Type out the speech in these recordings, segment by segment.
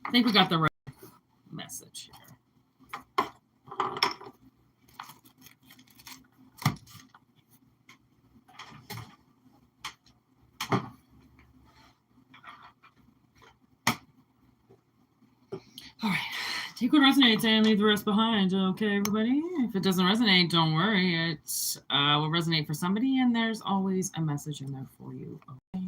I think we got the right message here. All right. Take what resonates and leave the rest behind. Okay, everybody? If it doesn't resonate, don't worry. It will resonate for somebody, and there's always a message in there for you. Okay.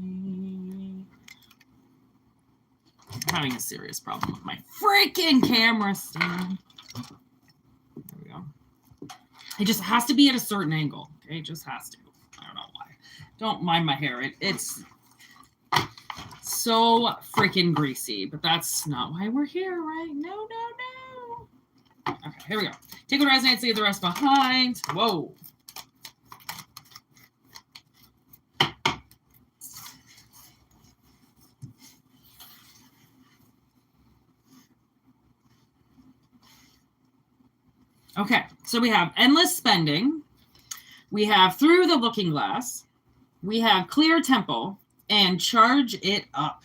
I'm having a serious problem with my freaking camera stand. There we go. It just has to be at a certain angle. Okay, it just has to. I don't know why. Don't mind my hair. It's so freaking greasy, but that's not why we're here, right? No. Okay, here we go. Take what resonates, leave the rest behind. Whoa. Okay, so we have endless spending. We have through the looking glass. We have clear temple and charge it up.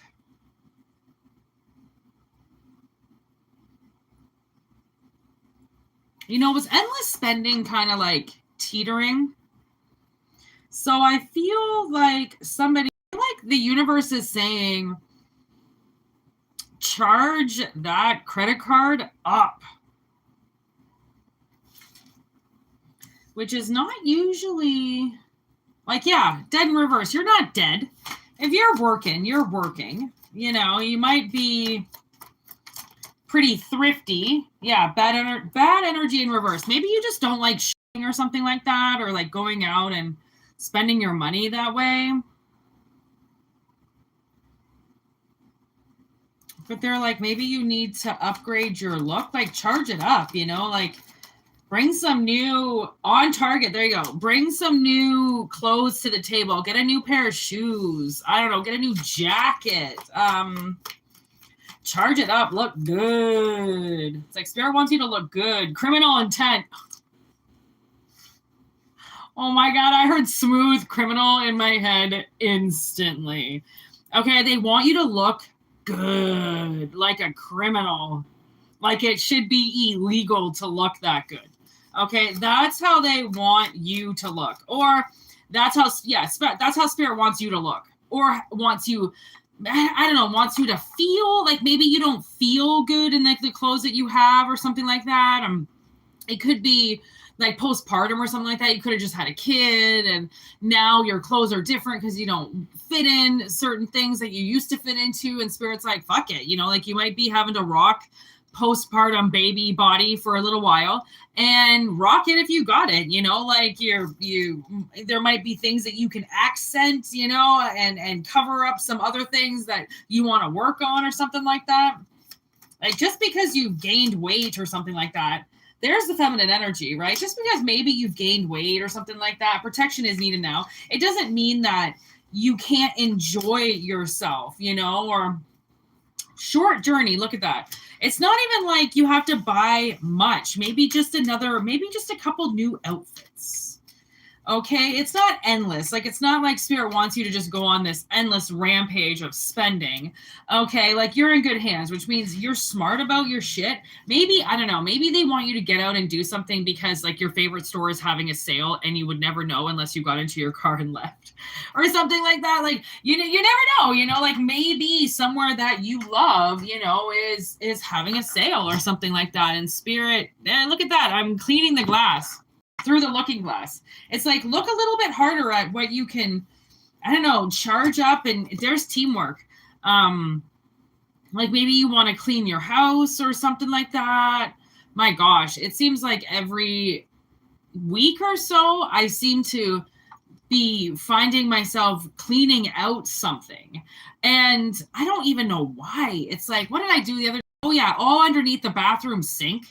You know, was endless spending kind of like teetering? So I feel like the universe is saying, charge that credit card up. Which is not usually, like, yeah, dead in reverse. You're not dead. If you're working, you're working. You know, you might be pretty thrifty. Yeah, bad energy in reverse. Maybe you just don't like shopping or something like that, or like going out and spending your money that way. But they're like, maybe you need to upgrade your look, like charge it up, you know, like bring some new on target. There you go. Bring some new clothes to the table. Get a new pair of shoes. I don't know. Get a new jacket. Charge it up. Look good. It's like Spirit wants you to look good. Criminal intent. Oh my God. I heard smooth criminal in my head instantly. Okay. They want you to look good. Like a criminal. Like it should be illegal to look that good. Okay. That's how they want you to look. Or that's how Spirit wants you to look. Or wants you, I don't know, wants you to feel like maybe you don't feel good in like the clothes that you have or something like that. It could be like postpartum or something like that. You could have just had a kid and now your clothes are different because you don't fit in certain things that you used to fit into. And Spirit's like, fuck it. You know, like you might be having to rock postpartum baby body for a little while and rock it if you got it, you know, like there might be things that you can accent, you know, and cover up some other things that you want to work on or something like that. Like just because you've gained weight or something like that, there's the feminine energy, right? Just because maybe you've gained weight or something like that, protection is needed now. It doesn't mean that you can't enjoy yourself, you know, or short journey. Look at that. It's not even like you have to buy much. Maybe just a couple new outfits. Okay. It's not endless. Like, it's not like Spirit wants you to just go on this endless rampage of spending. Okay. Like you're in good hands, which means you're smart about your shit. Maybe, I don't know, maybe they want you to get out and do something because like your favorite store is having a sale and you would never know unless you got into your car and left or something like that. Like, you never know, you know, like maybe somewhere that you love, you know, is having a sale or something like that. And Spirit, look at that. I'm cleaning the glass. Through the looking glass. It's like, look a little bit harder at what you can, I don't know, charge up, and there's teamwork. Like maybe you want to clean your house or something like that. My gosh, it seems like every week or so, I seem to be finding myself cleaning out something. And I don't even know why. It's like, what did I do the other day? Oh yeah, all underneath the bathroom sink.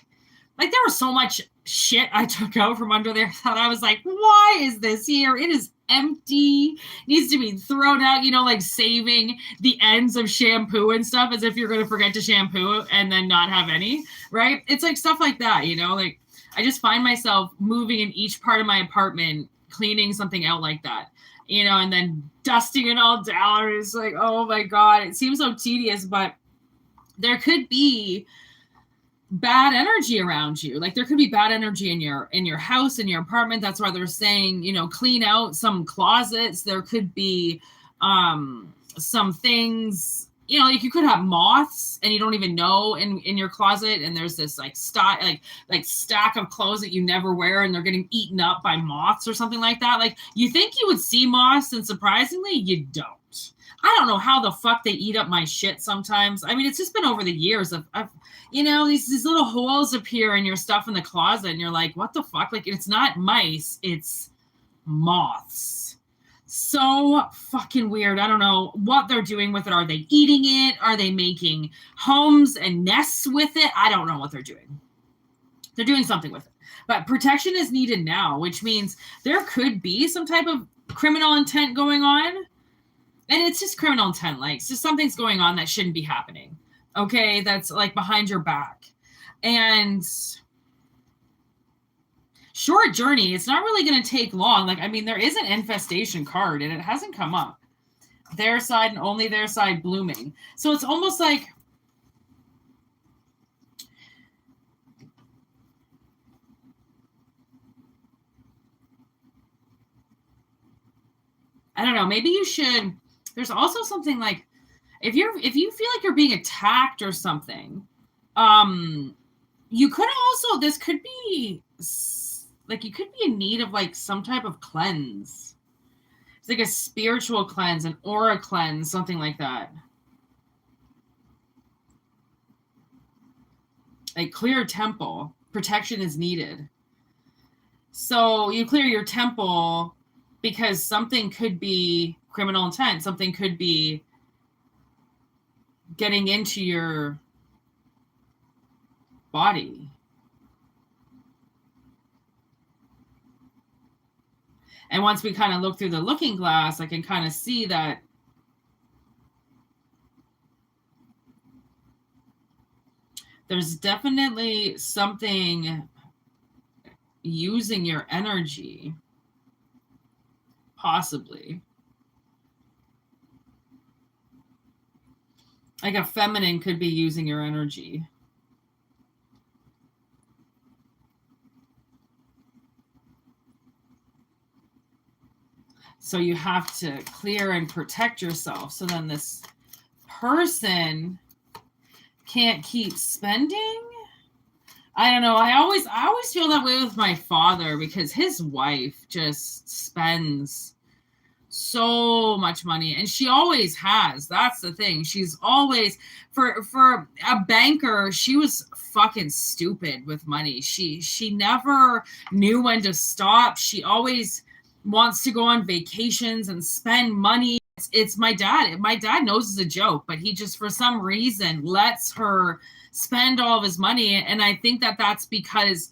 Like there was so much shit I took out from under there that I was like, why is this here? It is empty. It needs to be thrown out, you know, like saving the ends of shampoo and stuff as if you're going to forget to shampoo and then not have any, right? It's like stuff like that, you know, like I just find myself moving in each part of my apartment, cleaning something out like that, you know, and then dusting it all down. It's like, oh my God, it seems so tedious, but there could be bad energy around you. Like there could be bad energy in your house, in your apartment. That's why they're saying, clean out some closets. There could be some things, like you could have moths and you don't even know in your closet, and there's this like stack of clothes that you never wear and they're getting eaten up by moths or something like that. Like you think you would see moths, and surprisingly you don't. I don't know how the fuck they eat up my shit sometimes. I mean, it's just been over the years of these little holes appear in your stuff in the closet, and you're like, what the fuck? Like, it's not mice, it's moths. So fucking weird. I don't know what they're doing with it. Are they eating it? Are they making homes and nests with it? I don't know what they're doing. They're doing something with it. But protection is needed now, which means there could be some type of criminal intent going on. And it's just criminal intent, like, so something's going on that shouldn't be happening. Okay, that's like behind your back. And short journey, it's not really going to take long. Like, I mean, there is an infestation card and it hasn't come up. Their side and only their side blooming. So it's almost like, I don't know, maybe you should, there's also something like, if you feel like you're being attacked or something, you could also, this could be like, you could be in need of like some type of cleanse. It's like a spiritual cleanse, an aura cleanse, something like that. Like clear temple, protection is needed. So you clear your temple because something could be criminal intent, something could be getting into your body. And once we kind of look through the looking glass, I can kind of see that there's definitely something using your energy, possibly. Like a feminine could be using your energy. So you have to clear and protect yourself. So then this person can't keep spending. I don't know. I always feel that way with my father because his wife just spends so much money, and she always has. That's the thing. She's always, for a banker, she was fucking stupid with money. She never knew when to stop. She always wants to go on vacations and spend money. It's my dad. My dad knows it's a joke, but he just for some reason lets her spend all of his money, and I think that that's because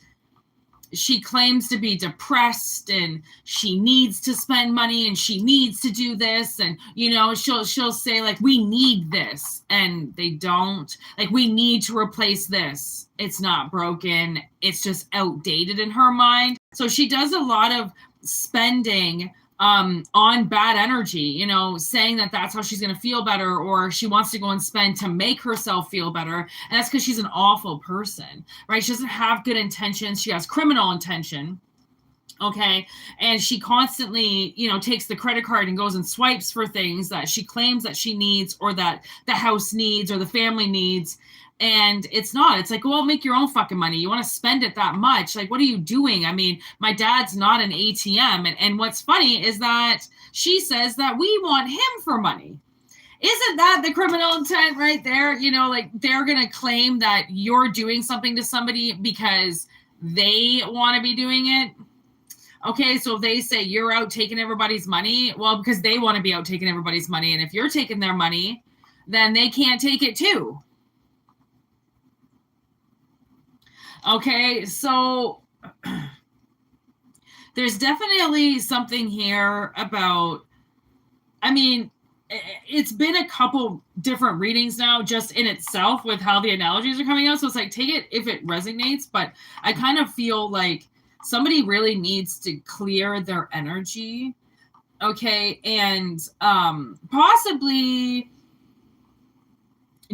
she claims to be depressed and she needs to spend money and she needs to do this, and she'll say like, we need this, and they don't. Like, we need to replace this. It's not broken, it's just outdated in her mind. So she does a lot of spending on bad energy, saying that that's how she's going to feel better, or she wants to go and spend to make herself feel better. And that's because she's an awful person, right? She doesn't have good intentions. She has criminal intention. Okay. And she constantly, takes the credit card and goes and swipes for things that she claims that she needs, or that the house needs, or the family needs. And it's not. It's like, well, make your own fucking money. You want to spend it that much? Like, what are you doing? I mean, my dad's not an ATM. And what's funny is that she says that we want him for money. Isn't that the criminal intent right there? Like, they're going to claim that you're doing something to somebody because they want to be doing it. Okay, so if they say you're out taking everybody's money, well, because they want to be out taking everybody's money. And if you're taking their money, then they can't take it too. Okay, so there's definitely something here about, I mean, it's been a couple different readings now just in itself with how the analogies are coming out. So it's like, take it if it resonates, but I kind of feel like somebody really needs to clear their energy. Okay, and possibly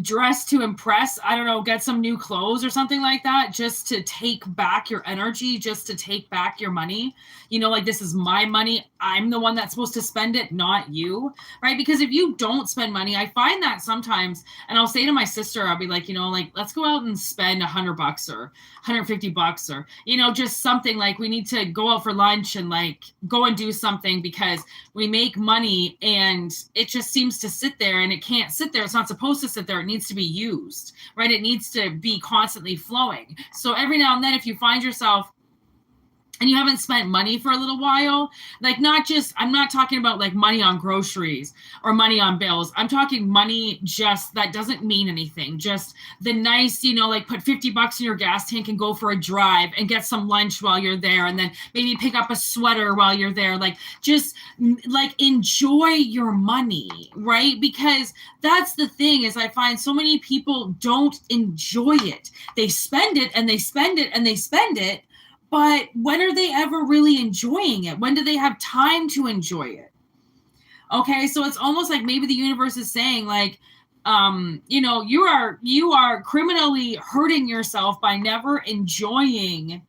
dress to impress, I don't know, get some new clothes or something like that, just to take back your energy, just to take back your money. You know, like, this is my money. I'm the one that's supposed to spend it, not you, right? Because if you don't spend money, I find that sometimes, and I'll say to my sister, I'll be like, you know, like, let's go out and spend $100 or $150 or, you know, just something, like, we need to go out for lunch and like go and do something, because we make money and it just seems to sit there, and it can't sit there. It's not supposed to sit there. It needs to be used, right? It needs to be constantly flowing. So every now and then, if you find yourself and you haven't spent money for a little while, like, not just, I'm not talking about like money on groceries or money on bills. I'm talking money just that doesn't mean anything. Just the nice, you know, like, put $50 in your gas tank and go for a drive and get some lunch while you're there. And then maybe pick up a sweater while you're there. Like, just like, enjoy your money, right? Because that's the thing, is I find so many people don't enjoy it. They spend it and they spend it and they spend it. But when are they ever really enjoying it? When do they have time to enjoy it? Okay, so it's almost like maybe the universe is saying, like, you know, you are criminally hurting yourself by never enjoying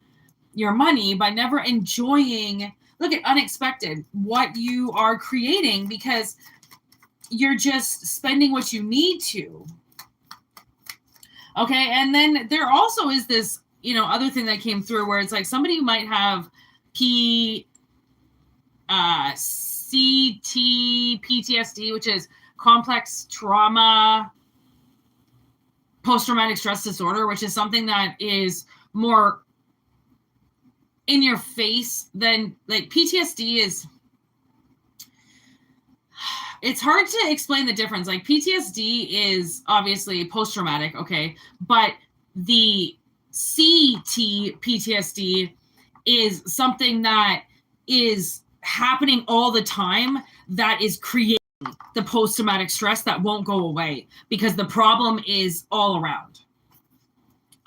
your money, by never enjoying, look at unexpected, what you are creating, because you're just spending what you need to. Okay, and then there also is this, you know, other thing that came through, where it's like somebody might have PTSD, which is complex trauma, post-traumatic stress disorder, which is something that is more in your face than, like, PTSD is, it's hard to explain the difference. Like, PTSD is obviously post-traumatic, okay, but the PTSD is something that is happening all the time, that is creating the post-traumatic stress that won't go away, because the problem is all around.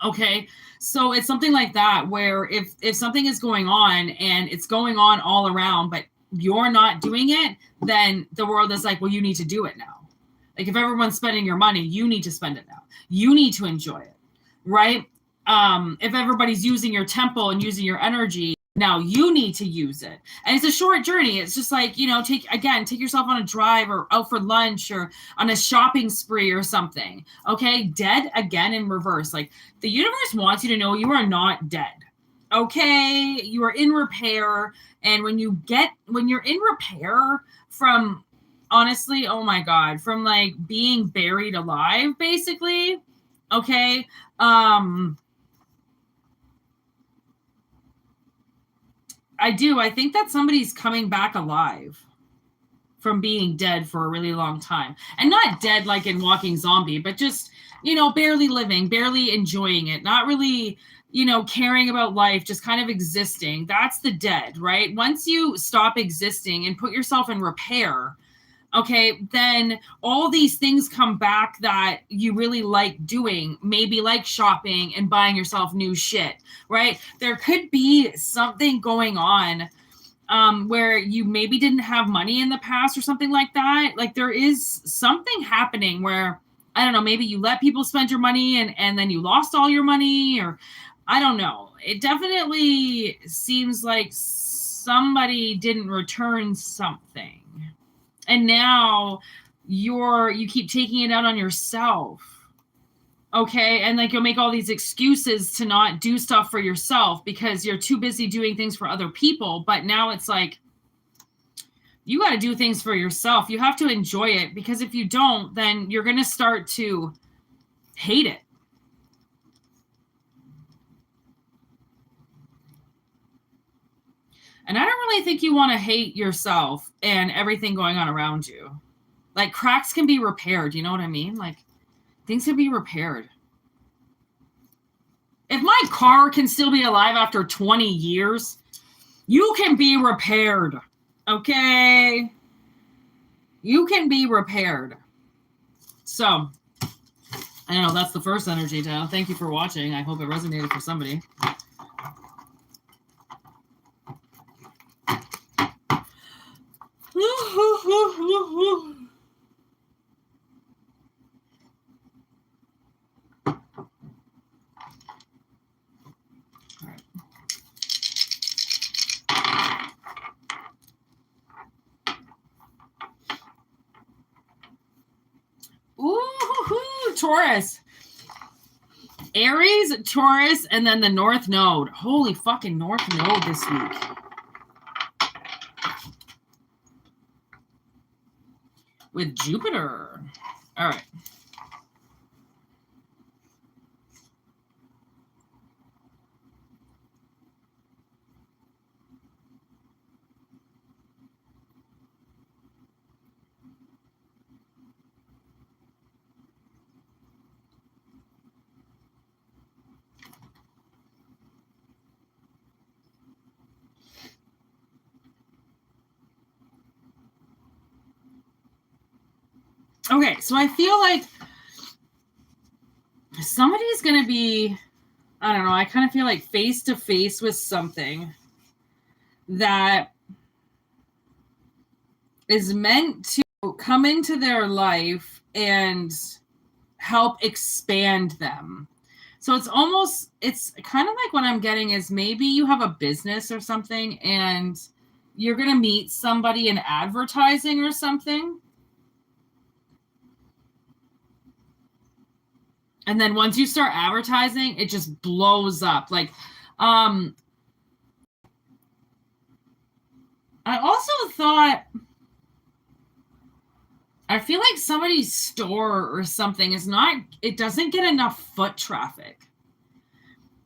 Okay, so it's something like that, where if something is going on and it's going on all around, but you're not doing it, then the world is like, well, you need to do it now. Like, if everyone's spending your money, you need to spend it now. You need to enjoy it, right? If everybody's using your temple and using your energy, now you need to use it. And it's a short journey. It's just like, you know, take yourself on a drive or out for lunch or on a shopping spree or something. Okay. Dead again in reverse. Like, the universe wants you to know you are not dead. Okay. You are in repair. And when you're in repair from, honestly, oh my God, from like being buried alive, basically. Okay. I think that somebody's coming back alive from being dead for a really long time. And not dead like in Walking Zombie, but just, you know, barely living, barely enjoying it, not really, you know, caring about life, just kind of existing. That's the dead, right? Once you stop existing and put yourself in repair, okay, then all these things come back that you really like doing, maybe like shopping and buying yourself new shit, right? There could be something going on where you maybe didn't have money in the past or something like that. Like, there is something happening where, I don't know, maybe you let people spend your money and then you lost all your money, or I don't know. It definitely seems like somebody didn't return something. And now you keep taking it out on yourself. Okay. And like, you'll make all these excuses to not do stuff for yourself because you're too busy doing things for other people. But now it's like, you got to do things for yourself. You have to enjoy it, because if you don't, then you're going to start to hate it. And I don't really think you want to hate yourself and everything going on around you. Like, cracks can be repaired. You know what I mean? Like, things can be repaired. If my car can still be alive after 20 years, you can be repaired. Okay? You can be repaired. So, I don't know. That's the first energy tale. Thank you for watching. I hope it resonated for somebody. Taurus. Aries, Taurus, and then the North Node. Holy fucking North Node this week. With Jupiter. All right. Okay, so I feel like somebody's going to be, I don't know, I kind of feel like face to face with something that is meant to come into their life and help expand them. So it's kind of like what I'm getting is maybe you have a business or something and you're going to meet somebody in advertising or something. And then once you start advertising, it just blows up. Like, I also thought, I feel like somebody's store or something it doesn't get enough foot traffic.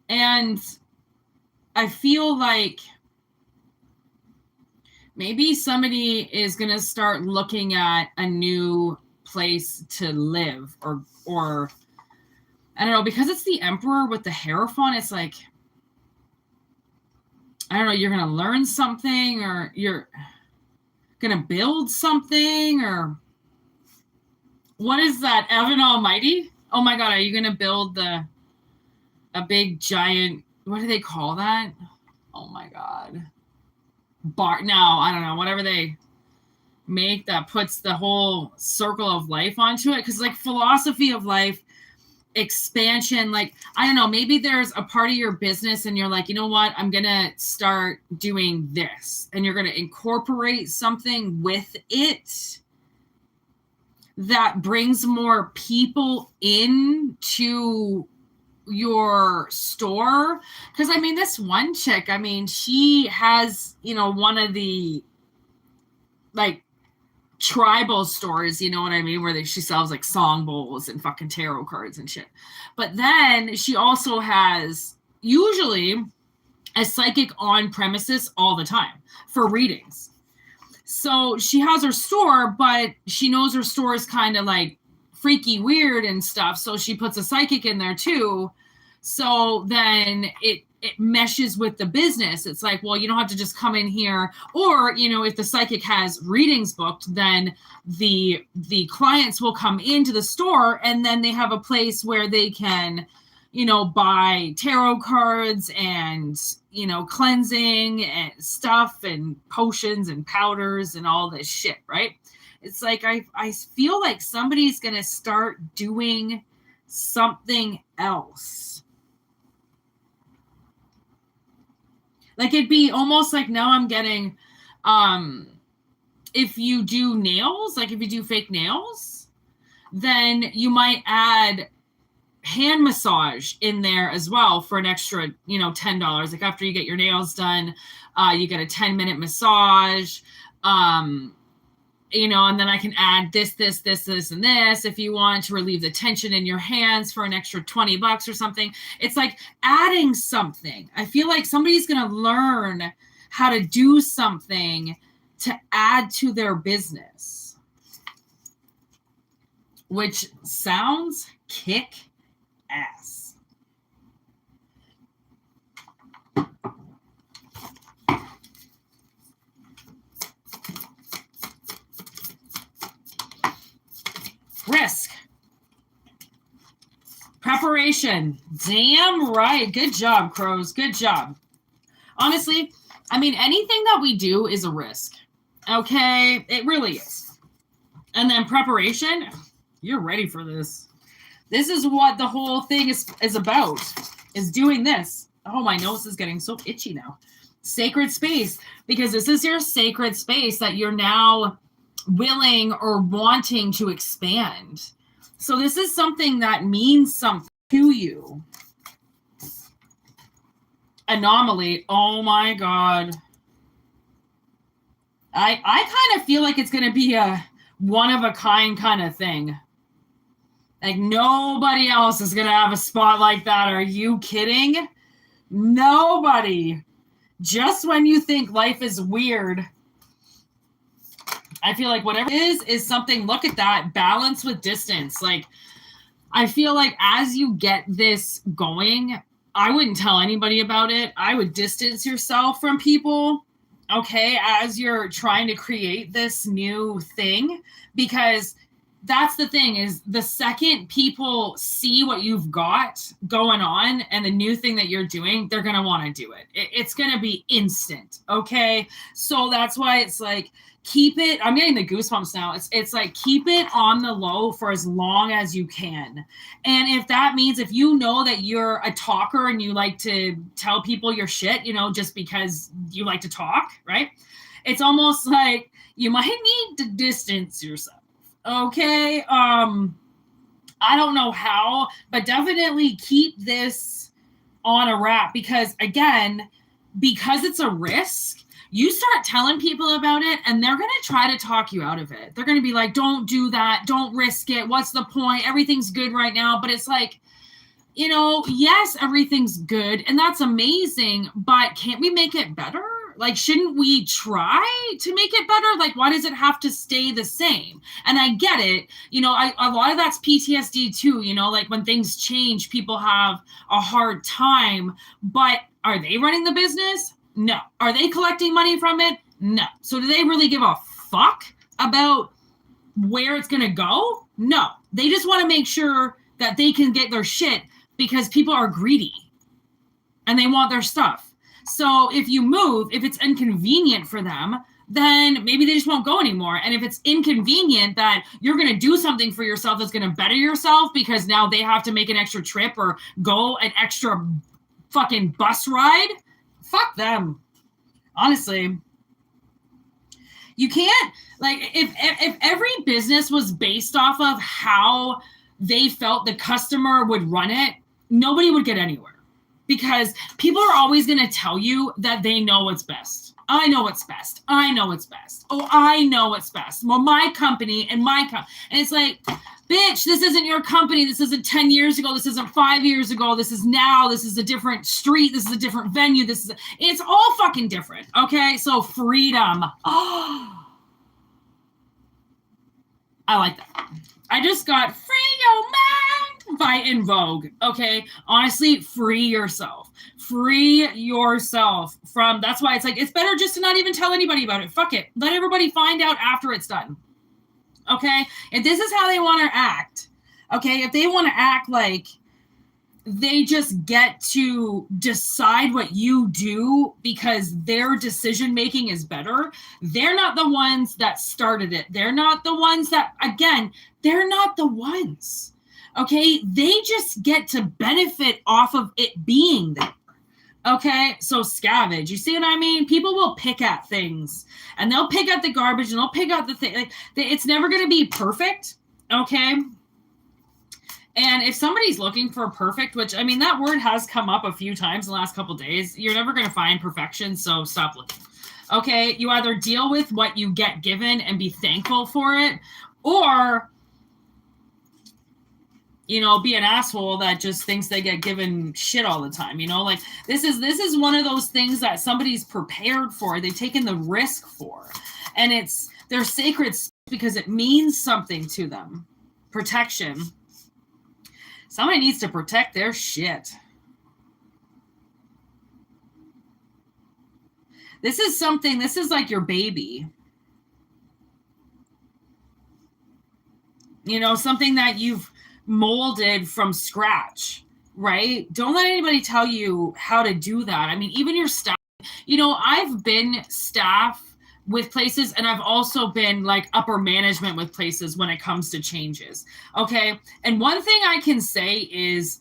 And I feel like maybe somebody is going to start looking at a new place to live or I don't know, because it's the Emperor with the Hierophant, it's like, I don't know, you're going to learn something or you're going to build something or what is that? Evan Almighty? Oh my God, are you going to build a big giant, what do they call that? Oh my God. No, I don't know, whatever they make that puts the whole circle of life onto it. Because like philosophy of life, expansion, like I don't know, maybe there's a part of your business and you're like, you know what, I'm gonna start doing this, and you're gonna incorporate something with it that brings more people into your store. Because I mean, this one chick, I mean, she has, you know, one of the like tribal stores, you know what I mean, where she sells like song bowls and fucking tarot cards and shit. But then she also has usually a psychic on premises all the time for readings. So she has her store, but she knows her store is kind of like freaky weird and stuff, so she puts a psychic in there too. So then it meshes with the business. It's like, well, you don't have to just come in here, or, you know, if the psychic has readings booked, then the clients will come into the store, and then they have a place where they can, you know, buy tarot cards and, you know, cleansing and stuff and potions and powders and all this shit, right? It's like I feel like somebody's going to start doing something else. Like it'd be almost like now I'm getting, if you do nails, like if you do fake nails, then you might add hand massage in there as well for an extra, you know, $10. Like after you get your nails done, you get a 10-minute massage, you know, and then I can add this, and this if you want to relieve the tension in your hands for an extra $20 or something. It's like adding something. I feel like somebody's going to learn how to do something to add to their business, which sounds kick ass. Risk. Preparation. Damn right. Good job, crows. Good job. Honestly, I mean, anything that we do is a risk. Okay? It really is. And then preparation, you're ready for this. This is what the whole thing is about, is doing this. Oh, my nose is getting so itchy now. Sacred space, because this is your sacred space that you're now willing or wanting to expand. So this is something that means something to you. Anomaly. Oh my God. I kind of feel like it's going to be a one of a kind kind of thing. Like nobody else is going to have a spot like that. Are you kidding? Nobody. Just when you think life is weird, I feel like whatever it is something, look at that, balance with distance. Like, I feel like as you get this going, I wouldn't tell anybody about it. I would distance yourself from people, okay, as you're trying to create this new thing, because that's the thing is the second people see what you've got going on and the new thing that you're doing, they're going to want to do it. It's going to be instant. Okay. So that's why it's like, keep it. I'm getting the goosebumps now. It's like, keep it on the low for as long as you can. And if that means, if you know that you're a talker and you like to tell people your shit, you know, just because you like to talk, right? It's almost like you might need to distance yourself. Okay. I don't know how, but definitely keep this on a wrap because again, because it's a risk, you start telling people about it and they're going to try to talk you out of it. They're going to be like, don't do that. Don't risk it. What's the point? Everything's good right now. But it's like, you know, yes, everything's good and that's amazing, but can't we make it better? Like, shouldn't we try to make it better? Like, why does it have to stay the same? And I get it. You know, a lot of that's PTSD too. You know, like when things change, people have a hard time. But are they running the business? No. Are they collecting money from it? No. So do they really give a fuck about where it's going to go? No. They just want to make sure that they can get their shit because people are greedy and they want their stuff. So if you move, if it's inconvenient for them, then maybe they just won't go anymore. And if it's inconvenient that you're going to do something for yourself that's going to better yourself because now they have to make an extra trip or go an extra fucking bus ride, fuck them. Honestly. You can't, like, if every business was based off of how they felt the customer would run it, nobody would get anywhere. Because people are always going to tell you that they know what's best. I know what's best. I know what's best. Oh, I know what's best. Well, my company and my company. And it's like, bitch, this isn't your company. This isn't 10 years ago. This isn't 5 years ago. This is now. This is a different street. This is a different venue. It's all fucking different. Okay? So freedom. Oh, I like that. I just got free your mind by In Vogue. Okay. Honestly, free yourself. Free yourself from, that's why it's like, it's better just to not even tell anybody about it. Fuck it. Let everybody find out after it's done. Okay. If this is how they want to act. Okay. If they want to act like they just get to decide what you do because their decision making is better. They're not the ones that started it. They're not the ones that, again, they're not the ones. Okay. They just get to benefit off of it being there. Okay. So scavenge, you see what I mean? People will pick at things and they'll pick at the garbage and they'll pick out the thing. Like, it's never going to be perfect. Okay. And if somebody's looking for perfect, which, I mean, that word has come up a few times in the last couple of days, you're never going to find perfection, so stop looking. Okay? You either deal with what you get given and be thankful for it, or, you know, be an asshole that just thinks they get given shit all the time. You know, like, this is one of those things that somebody's prepared for. They've taken the risk for. And it's their sacred because it means something to them. Protection. Somebody needs to protect their shit. This is like your baby. You know, something that you've molded from scratch, right? Don't let anybody tell you how to do that. I mean, even your staff, you know, I've been staff with places and I've also been like upper management with places when it comes to changes. Okay. And one thing I can say is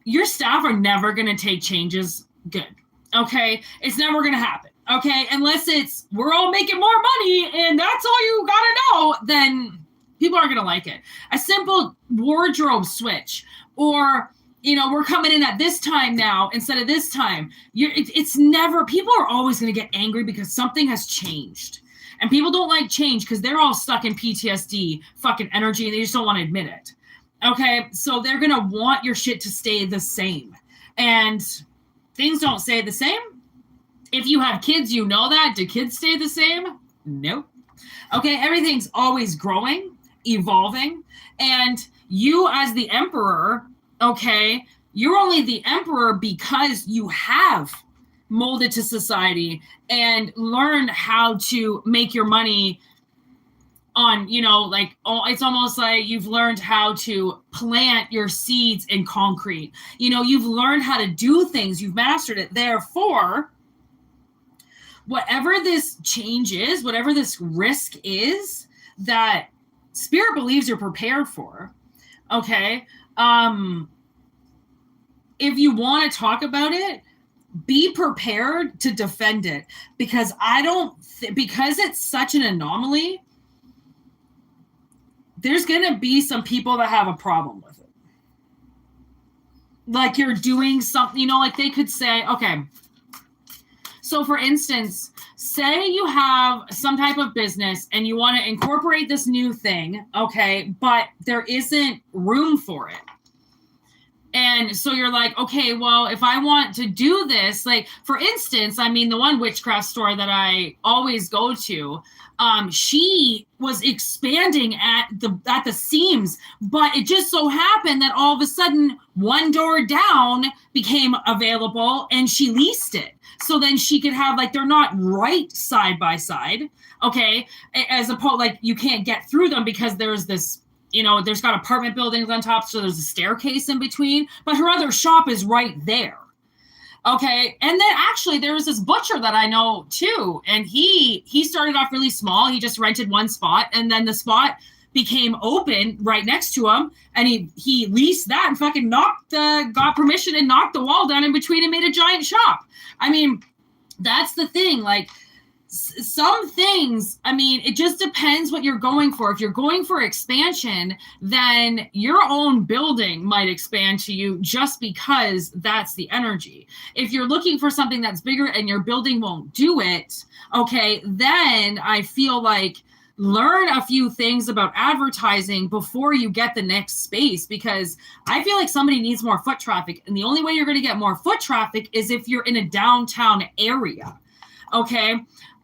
your staff are never going to take changes good. Okay. It's never going to happen. Okay. Unless it's, we're all making more money and that's all you got to know, then People aren't going to like it. A simple wardrobe switch, or, we're coming in at this time now instead of this time. It's never, people are always going to get angry because something has changed. And people don't like change because they're all stuck in PTSD fucking energy and they just don't want to admit it. Okay, so they're going to want your shit to stay the same. And things don't stay the same. If you have kids, you know that. Do kids stay the same? Nope. Okay, everything's always growing, evolving. And you as the emperor, okay, you're only the emperor because you have molded to society and learned how to make your money on, it's almost like you've learned how to plant your seeds in concrete. You've learned how to do things. You've mastered it. Therefore, whatever this change is, whatever this risk is that spirit believes you're prepared for, okay, if you want to talk about it, be prepared to defend it, because because it's such an anomaly, there's going to be some people that have a problem with it. Like you're doing something, like they could say, okay, so for instance, say you have some type of business and you want to incorporate this new thing, okay, but there isn't room for it. And so you're like, okay, well, if I want to do this, like, for instance, the one witchcraft store that I always go to, she was expanding at the seams, but it just so happened that all of a sudden one door down became available and she leased it. So then she could have, like, they're not right side by side, okay, as opposed, like, you can't get through them because there's this, there's got apartment buildings on top, so there's a staircase in between, but her other shop is right there. Okay. And then actually there was this butcher that I know too. And he started off really small. He just rented one spot, and then the spot became open right next to him. And he leased that and fucking got permission and knocked the wall down in between and made a giant shop. That's the thing. Like, some things, it just depends what you're going for. If you're going for expansion, then your own building might expand to you just because that's the energy. If you're looking for something that's bigger and your building won't do it, okay, then I feel like learn a few things about advertising before you get the next space, because I feel like somebody needs more foot traffic. And the only way you're going to get more foot traffic is if you're in a downtown area. Okay.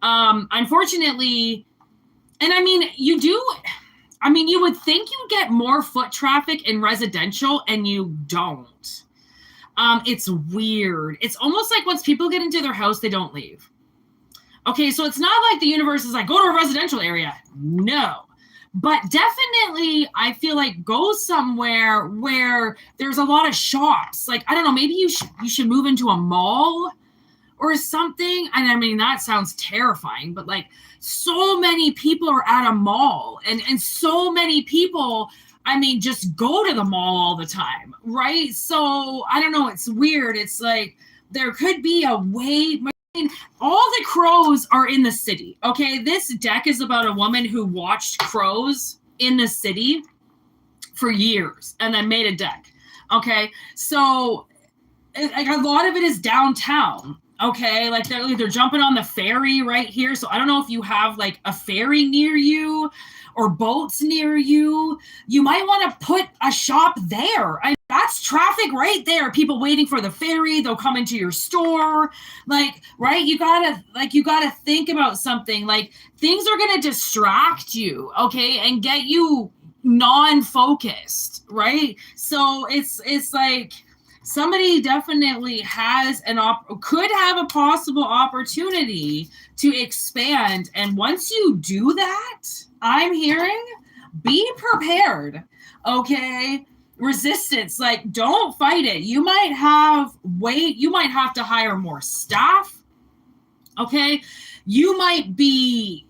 Unfortunately, and you would think you get more foot traffic in residential, and you don't. It's weird. It's almost like once people get into their house, they don't leave. Okay, so it's not like the universe is like, go to a residential area. No. But definitely, I feel like go somewhere where there's a lot of shops. Like, I don't know, maybe you should move into a mall or something. And that sounds terrifying, but like, so many people are at a mall, and so many people, just go to the mall all the time, right? So I don't know, it's weird. It's like, there could be a way. All the crows are in the city. Okay, this deck is about a woman who watched crows in the city for years and then made a deck. Okay, so like a lot of it is downtown. Okay, like they're jumping on the ferry right here. So I don't know if you have like a ferry near you or boats near you. You might want to put a shop there. That's traffic right there. People waiting for the ferry. They'll come into your store. Like, right? You gotta think about something. Like, things are gonna distract you, okay, and get you non-focused, right? So it's like, somebody definitely could have a possible opportunity to expand. And once you do that, I'm hearing, be prepared. Okay. Resistance, like, don't fight it. You might have to hire more staff. Okay. You might be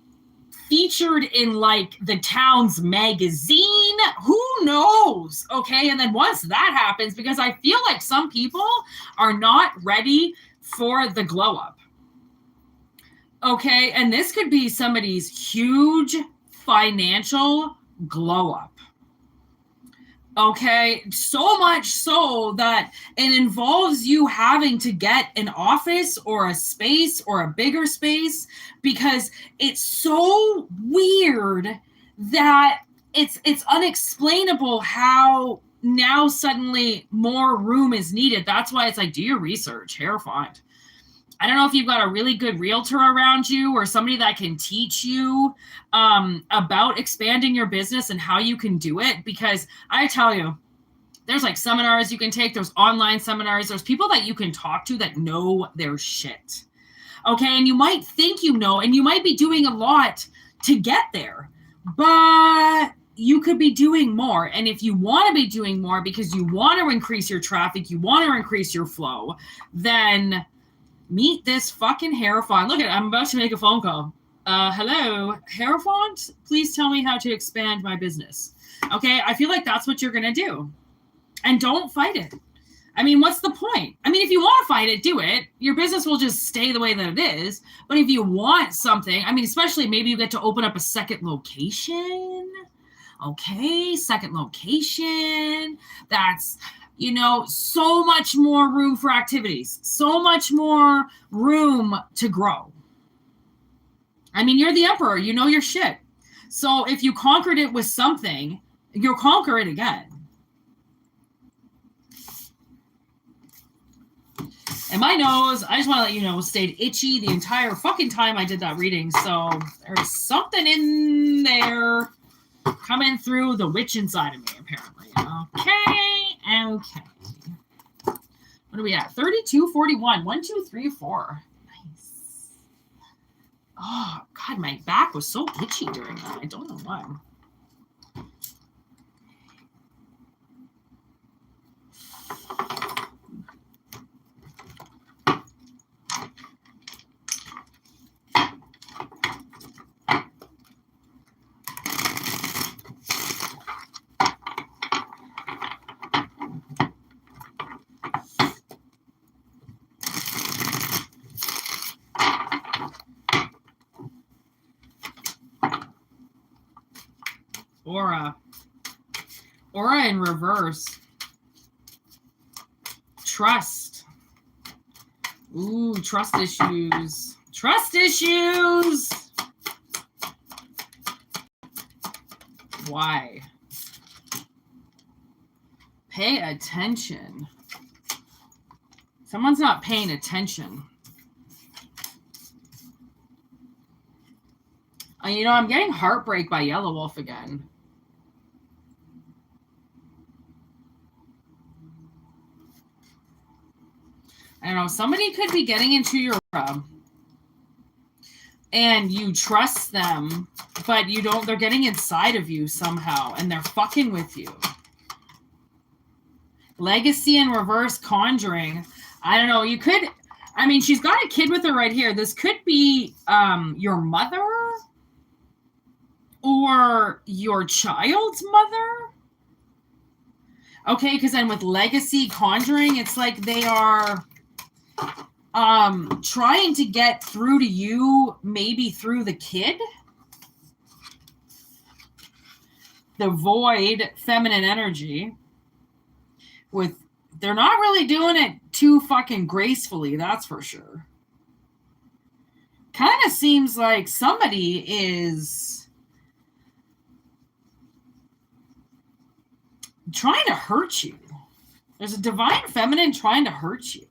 featured in like the town's magazine. Who knows? Okay. And then once that happens, because I feel like some people are not ready for the glow up. Okay. And this could be somebody's huge financial glow up. Okay, so much so that it involves you having to get an office or a space or a bigger space, because it's so weird that it's unexplainable how now suddenly more room is needed. That's why it's like, do your research, hair font. I don't know if you've got a really good realtor around you or somebody that can teach you about expanding your business and how you can do it. Because I tell you, there's like seminars you can take, there's online seminars, there's people that you can talk to that know their shit. Okay, and you might think you know, and you might be doing a lot to get there, but you could be doing more. And if you want to be doing more because you want to increase your traffic, you want to increase your flow, then meet this fucking hair font. Look at it. I'm about to make a phone call. Hello, hair font? Please tell me how to expand my business. Okay, I feel like that's what you're going to do. And don't fight it. I mean, what's the point? I mean, if you want to fight it, do it. Your business will just stay the way that it is. But if you want something, I mean, especially maybe you get to open up a second location. Okay, second location. That's, you know, so much more room for activities, so much more room to grow. I mean, you're the emperor, you know your shit. So if you conquered it with something, you'll conquer it again. And my nose, I just want to let you know, stayed itchy the entire fucking time I did that reading. So there's something in there coming through the witch inside of me, apparently. Okay. What are we at? 32:41. 1, 2, 3, 4. Nice. Oh, God, my back was so itchy during that. I don't know why. Aura in reverse. Trust. Ooh, trust issues. Trust issues. Why? Pay attention. Someone's not paying attention. You know, I'm getting Heartbreak by Yellow Wolf again. I don't know, somebody could be getting into your and you trust them, but you don't, they're getting inside of you somehow and they're fucking with you. Legacy in reverse, Conjuring. I don't know, you could, I mean, she's got a kid with her right here. This could be your mother or your child's mother. Okay, because then with Legacy, Conjuring, it's like they are trying to get through to you, maybe through the kid. The Void, feminine energy. They're not really doing it too fucking gracefully, that's for sure. Kind of seems like somebody is trying to hurt you. There's a divine feminine trying to hurt you.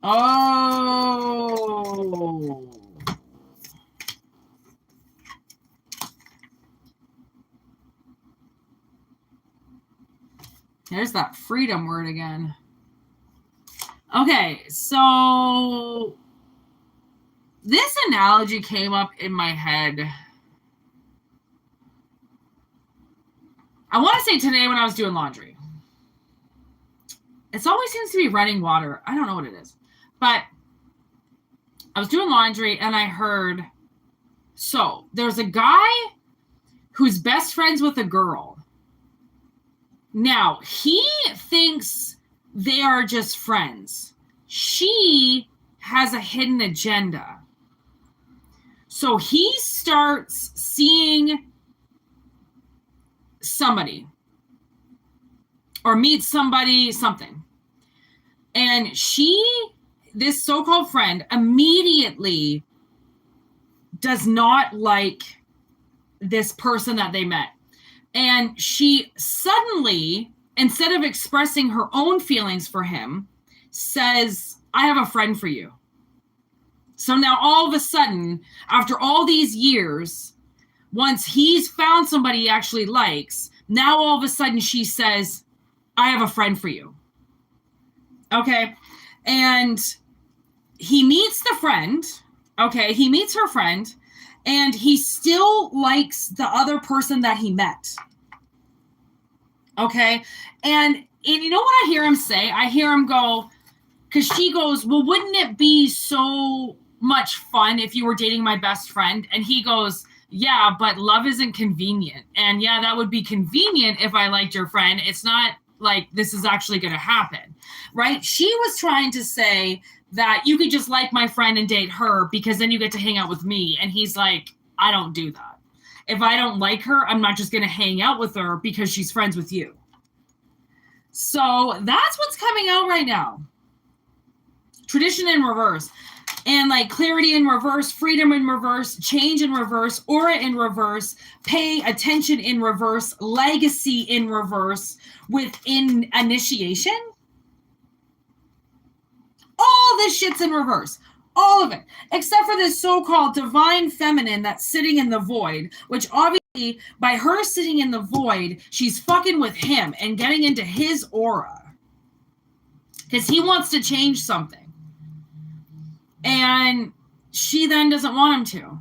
Oh. There's that freedom word again. Okay, so this analogy came up in my head. I want to say today when I was doing laundry. It always seems to be running water. I don't know what it is. But I was doing laundry and I heard, so there's a guy who's best friends with a girl. Now, he thinks they are just friends. She has a hidden agenda. So he starts seeing somebody or meets somebody, something. And this so-called friend, immediately does not like this person that they met. And she suddenly, instead of expressing her own feelings for him, says, I have a friend for you. So now all of a sudden, after all these years, once he's found somebody he actually likes, now all of a sudden she says, I have a friend for you. Okay. And he meets the friend. Okay. He meets her friend, and he still likes the other person that he met. Okay. And you know what I hear him say? I hear him go, because she goes, well, wouldn't it be so much fun if you were dating my best friend? And he goes, yeah, but love isn't convenient. And yeah, that would be convenient if I liked your friend. It's not like this is actually going to happen, right? She was trying to say that you could just like my friend and date her because then you get to hang out with me. And he's like, I don't do that. If I don't like her, I'm not just going to hang out with her because she's friends with you. So that's what's coming out right now. Tradition in reverse. And like clarity in reverse, freedom in reverse, change in reverse, aura in reverse, pay attention in reverse, legacy in reverse, within initiation. All this shit's in reverse. All of it. Except for this so-called divine feminine that's sitting in the void, which obviously by her sitting in the void, she's fucking with him and getting into his aura. Because he wants to change something. And she then doesn't want him to.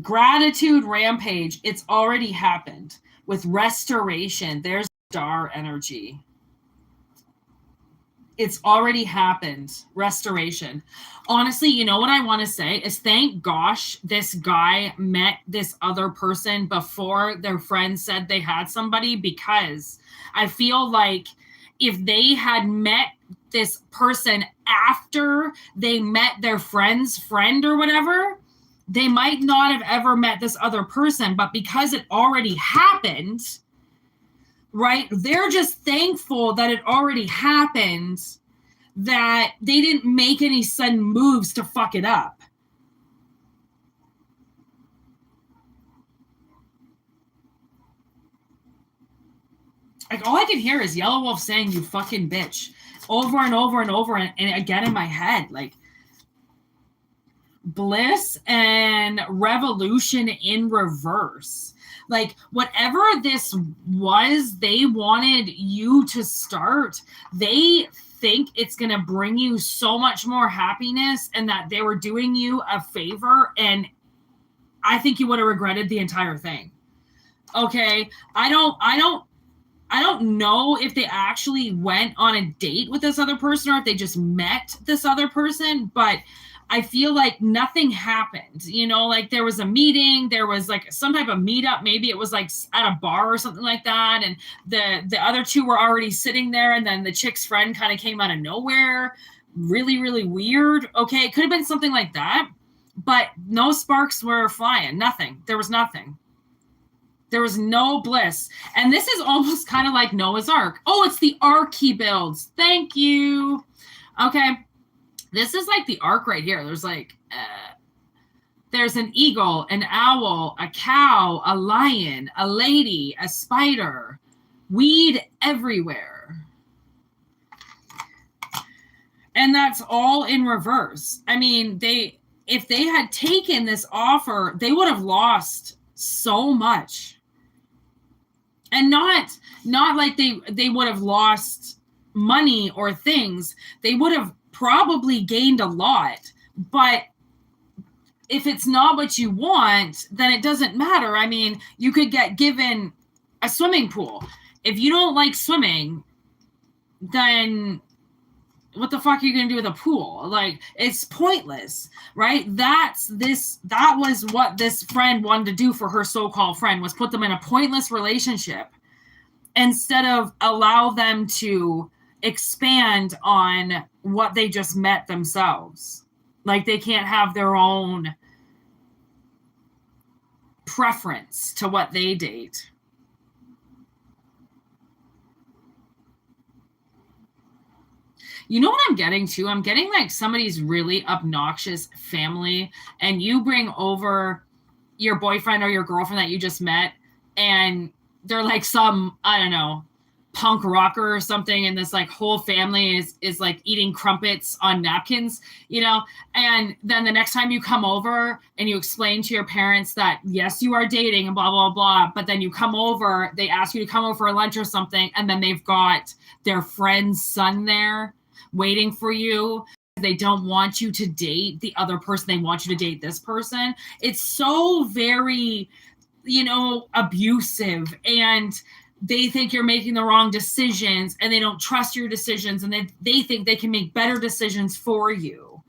Gratitude rampage. It's already happened. With restoration, there's star energy. It's already happened. Restoration. Honestly, you know what I want to say is thank gosh this guy met this other person before their friends said they had somebody, because I feel like if they had met this person after they met their friend's friend or whatever, they might not have ever met this other person. But because it already happened, right? They're just thankful that it already happened, that they didn't make any sudden moves to fuck it up. Like, all I can hear is Yellow Wolf saying, you fucking bitch, over and over and over and again in my head. Like, bliss and revolution in reverse. Like, whatever this was they wanted you to start, they think it's going to bring you so much more happiness and that they were doing you a favor. And I think you would have regretted the entire thing. Okay. I don't know if they actually went on a date with this other person or if they just met this other person, but I feel like nothing happened, you know, like there was a meeting, there was like some type of meetup. Maybe it was like at a bar or something like that. And the other two were already sitting there. And then the chick's friend kind of came out of nowhere. Really, really weird. Okay. It could have been something like that, but no sparks were flying. Nothing. There was nothing. There was no bliss. And this is almost kind of like Noah's Ark. Oh, it's the Ark he builds. Thank you. Okay. This is like the ark right here. There's like, there's an eagle, an owl, a cow, a lion, a lady, a spider, weed everywhere. And that's all in reverse. I mean, if they had taken this offer, they would have lost so much. And not like they would have lost money or things. They would have probably gained a lot, but if it's not what you want, then it doesn't matter. I mean, you could get given a swimming pool. If you don't like swimming, then what the fuck are you going to do with a pool? Like, it's pointless, right? That was what this friend wanted to do for her so-called friend, was put them in a pointless relationship instead of allow them to expand on what they just met themselves. Like they can't have their own preference to what they date. You know what I'm getting to? I'm getting like somebody's really obnoxious family, and you bring over your boyfriend or your girlfriend that you just met, and they're like some, I don't know, punk rocker or something, and this like whole family is like eating crumpets on napkins, you know, and then the next time you come over and you explain to your parents that yes, you are dating and blah blah blah, but then you come over, they ask you to come over for lunch or something, and then they've got their friend's son there waiting for you. They don't want you to date the other person, they want you to date this person. It's so very, you know, abusive, and they think you're making the wrong decisions, and they don't trust your decisions, and they think they can make better decisions for you,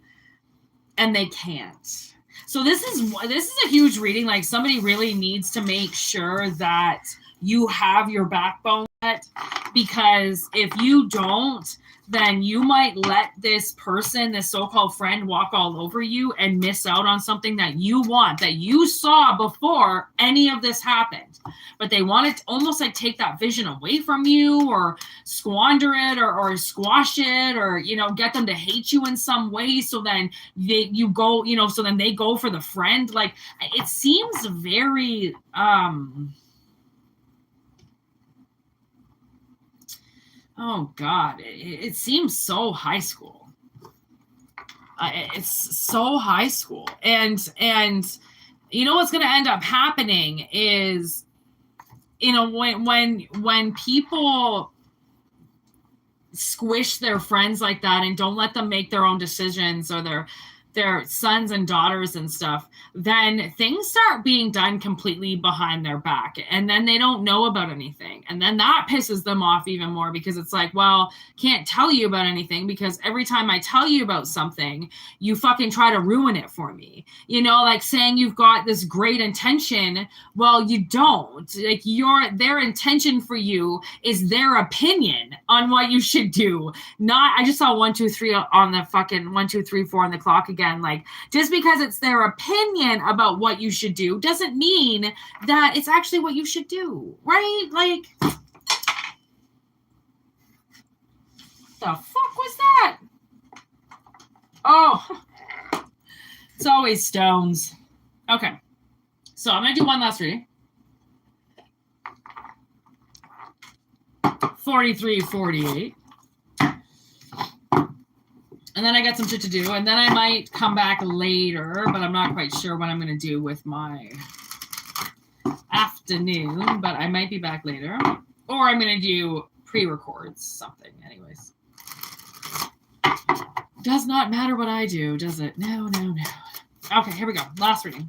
and they can't. So this is a huge reading. Like somebody really needs to make sure that you have your backbone set, because if you don't, then you might let this person, this so-called friend, walk all over you and miss out on something that you want, that you saw before any of this happened. But they want to almost like take that vision away from you, or squander it, or squash it, or, you know, get them to hate you in some way. So then you go, you know, so then they go for the friend. Like it seems very, oh God, it seems so high school. It's so high school. And you know what's going to end up happening is, you know, when people squish their friends like that and don't let them make their own decisions, or their sons and daughters and stuff, then things start being done completely behind their back, and then they don't know about anything, and then that pisses them off even more, because it's like, well, can't tell you about anything because every time I tell you about something, you fucking try to ruin it for me, you know, like saying you've got this great intention. Well, you don't. Like their intention for you is their opinion on what you should do. Not, I just saw 1 2 3 on the fucking 1 2 3 4 on the clock again. Like, just because it's their opinion about what you should do doesn't mean that it's actually what you should do, right? Like, the fuck was that? Oh, it's always stones. Okay, so I'm gonna do one last reading. 43-48. And then I got some shit to do, and then I might come back later, but I'm not quite sure what I'm going to do with my afternoon, but I might be back later. Or I'm going to do pre-records, something, anyways. Does not matter what I do, does it? No. Okay, here we go. Last reading.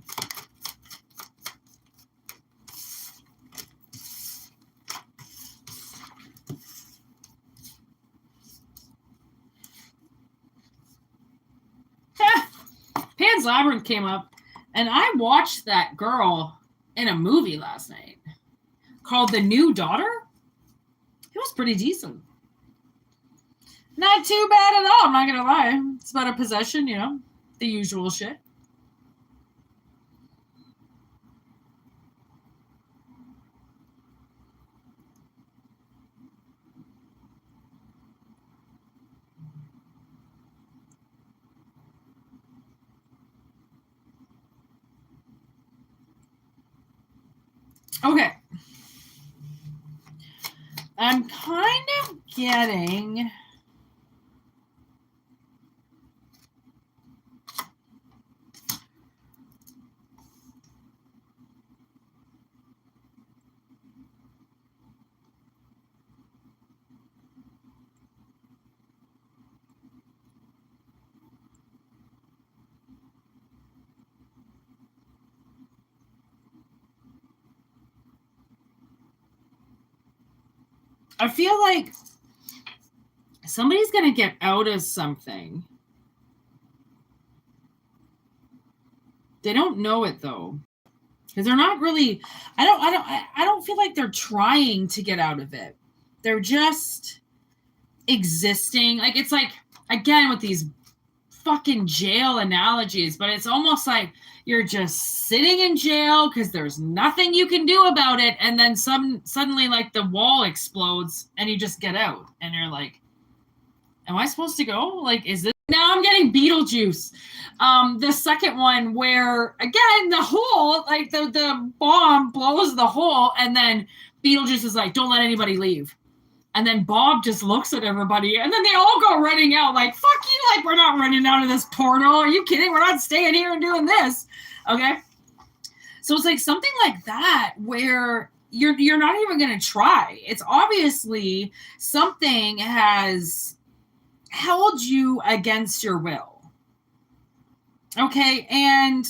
Pan's Labyrinth came up, and I watched that girl in a movie last night called The New Daughter. It was pretty decent. Not too bad at all, I'm not gonna lie. It's about a possession, you know, the usual shit. Okay. I'm kind of getting I feel like somebody's going to get out of something. They don't know it though, because they're not really, I don't feel like they're trying to get out of it. They're just existing. Like, it's like, again, with these fucking jail analogies, but it's almost like you're just sitting in jail because there's nothing you can do about it, and then suddenly like the wall explodes and you just get out and you're like, am I supposed to go? Like, is this now? I'm getting Beetlejuice. The second one where, again, the hole, like the bomb blows the hole, and then Beetlejuice is like, don't let anybody leave. And then Bob just looks at everybody, and then they all go running out like, fuck you, like, we're not running out of this portal. Are you kidding? We're not staying here and doing this. Okay? So it's like something like that where you're not even going to try. It's obviously something has held you against your will. Okay? And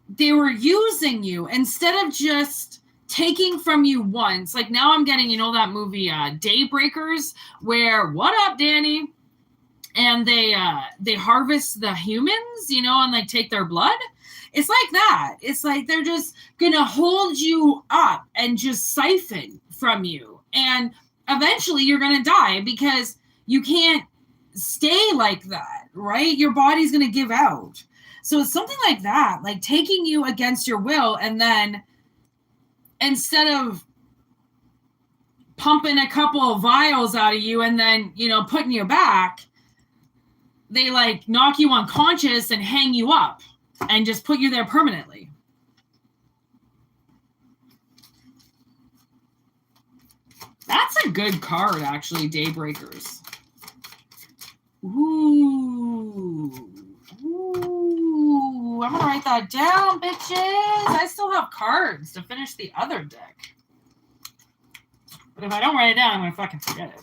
they were using you instead of just taking from you once. Like, now I'm getting, that movie Daybreakers, where, what up, Danny? And they harvest the humans, and like take their blood. It's like that. It's like they're just gonna hold you up and just siphon from you, and eventually you're gonna die because you can't stay like that, right? Your body's gonna give out. So it's something like that, like taking you against your will, and then instead of pumping a couple of vials out of you and then, putting you back, they like knock you unconscious and hang you up and just put you there permanently. That's a good card, actually, Daybreakers. Ooh, I'm gonna write that down, bitches. I still have cards to finish the other deck. But if I don't write it down, I'm gonna fucking forget it.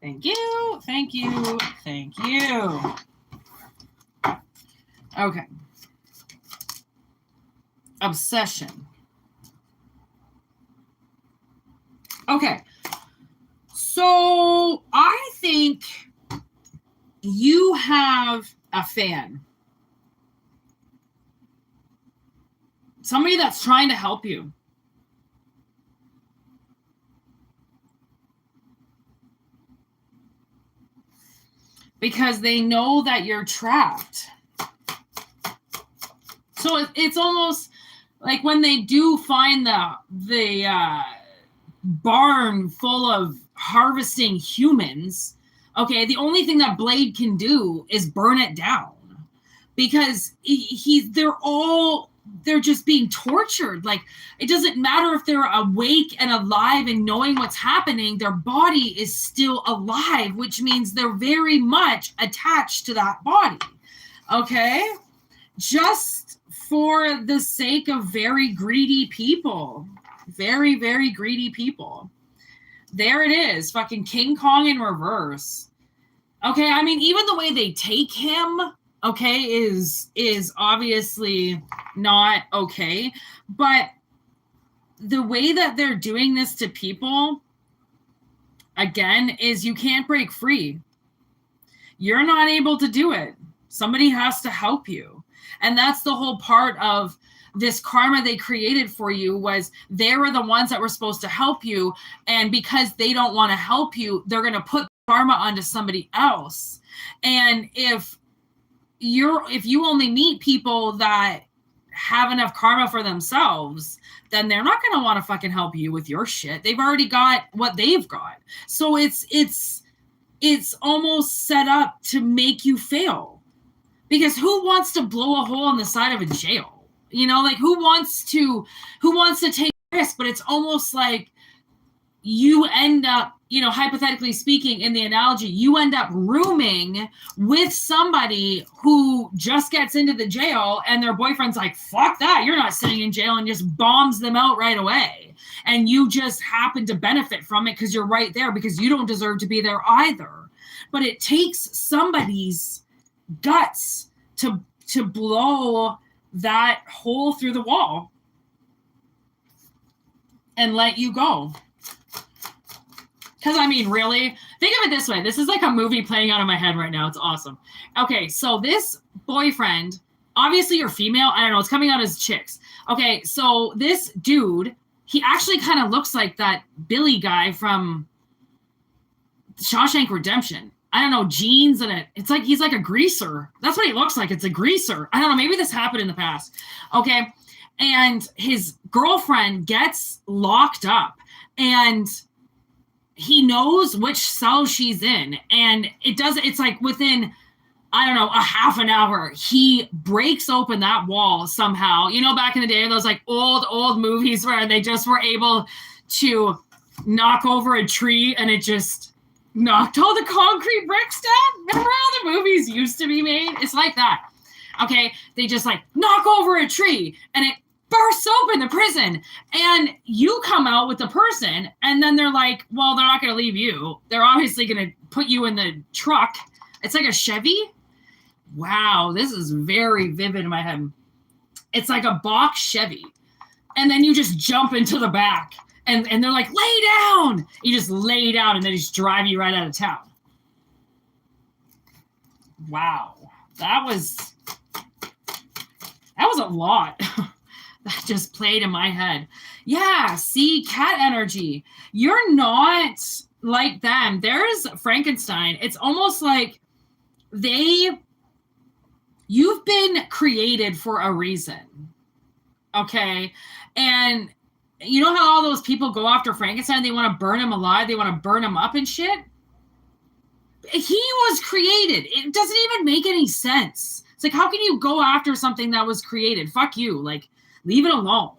Thank you, thank you, thank you. Okay. Obsession. Okay. So I think you have a fan. Somebody that's trying to help you. Because they know that you're trapped. So it's almost like when they do find the barn full of harvesting humans, okay, the only thing that Blade can do is burn it down, because they're just being tortured. Like, it doesn't matter if they're awake and alive and knowing what's happening, their body is still alive, which means they're very much attached to that body. Okay? Just for the sake of very greedy people. Very, very greedy people. There it is. Fucking King Kong in reverse. Okay, I mean, even the way they take him, okay, is obviously not okay. But the way that they're doing this to people, again, is you can't break free. You're not able to do it. Somebody has to help you. And that's the whole part of this karma they created for you, was they were the ones that were supposed to help you. And because they don't want to help you, they're going to put karma onto somebody else. And if you only meet people that have enough karma for themselves, then they're not going to want to fucking help you with your shit. They've already got what they've got. So it's almost set up to make you fail. Because who wants to blow a hole in the side of a jail? Like, who wants to take risks? But it's almost like you end up, hypothetically speaking, in the analogy, you end up rooming with somebody who just gets into the jail, and their boyfriend's like, fuck that, you're not sitting in jail, and just bombs them out right away. And you just happen to benefit from it because you're right there, because you don't deserve to be there either. But it takes somebody's guts to blow that hole through the wall and let you go. Because, I mean, really, think of it this way. This is like a movie playing out in my head right now. It's awesome. Okay, so this boyfriend obviously you're female. I don't know. It's coming out as chicks. Okay, so this dude, he actually kind of looks like that Billy guy from Shawshank Redemption. I don't know, jeans and it's like he's like a greaser. That's what he looks like. It's a greaser. I don't know. Maybe this happened in the past. Okay, and his girlfriend gets locked up, and he knows which cell she's in, and it's like within, I don't know, a half an hour, he breaks open that wall somehow. You know, back in the day, those like old movies where they just were able to knock over a tree and it just knocked all the concrete bricks down. Remember how the movies used to be made? It's like that. Okay, they just like knock over a tree and it bursts open the prison, and you come out with the person, and then they're like, well, they're not going to leave you. They're obviously going to put you in the truck. It's like a Chevy. Wow, this is very vivid in my head. It's like a box Chevy, and then you just jump into the back, and they're like, lay down. You just lay down, and they just drive you right out of town. Wow, that was a lot. That just played in my head. Yeah, see, cat energy. You're not like them. There's Frankenstein. It's almost like you've been created for a reason. Okay? And you know how all those people go after Frankenstein? They want to burn him alive. They want to burn him up and shit? He was created. It doesn't even make any sense. It's like, how can you go after something that was created? Fuck you. Like, leave it alone.